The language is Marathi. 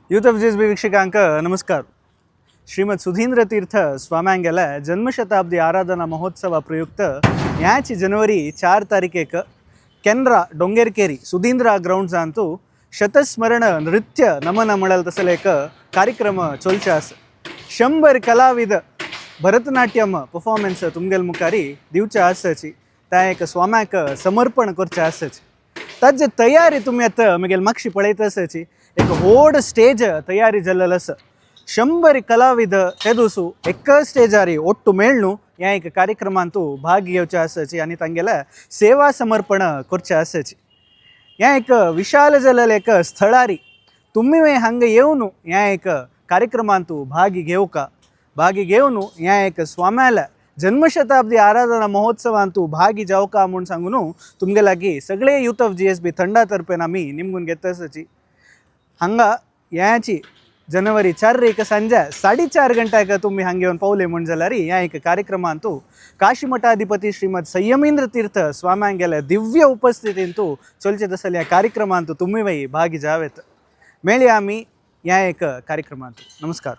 ಯೂತ್ ಆಫ್ ಜೆಸ್ ಬಿ ವೀಕ್ಷಕಾಂಕ ನಮಸ್ಕಾರ. ಶ್ರೀಮದ್ ಸುಧೀಂದ್ರ ತೀರ್ಥ स्वाम्यांगेला जन्मशताब्दी आराधना महोत्सव प्रयुक्त याची जनवरी 4 तारखेक केनरा डोंगेरकेरी सुधींद्र ग्राउंड्स अंतू शतस्मरण नृत्य नमन म्हणल तसले एक कार्यक्रम चलचे आसा. 100 कलाविद भरतनाट्यम परफॉर्मन्स तुमगेल मुखारी दिवचे आसाची त्या एक स्वाम्याक समर्पण करचे आसाची. ताजे तयारी तुम्ही आता मगेल मागशी पळयत आसाची एक व्हड स्टेज तयारी जाल्लेलो आसा. 100 कलाविद हे दिसू एक स्टेजार ಒಟ್ಟು मेळणू ह्या एक कार्यक्रमांतू भाग घेवचे आसाची आनी तांगेला सेवा समर्पण करचे आसाची. ह्या एक विशाल जाल्लेले एक स्थळारी तुम्ही हांगा येवन ह्या एक कार्यक्रमांतू भाग घेवन ह्या एक स्वाम्याला जन्मशताब्दी आराधना महोत्सवांतू भागी जावका म्हणून सांगून तुमगे लागी सगळे यूथ ऑफ जीएसबी थंडा तर्फेन आमी निमगून घेत आसाची. हांगा याची जनवरी 4 सांजे 4:30 गंटाक तुम्ही हांगा येवन पावले म्हण जाल्यार ह्या एक कार्यक्रमांतू काशी मठाधिपती श्रीमद संयमेंद्र तीर्थ स्वाम्यांगेल्या दिव्य उपस्थितींतू चलचे तसल्या कार्यक्रमांतू तुम्ही भागी जावेत. मेळया आमी ह्या एक कार्यक्रमांतू. नमस्कार.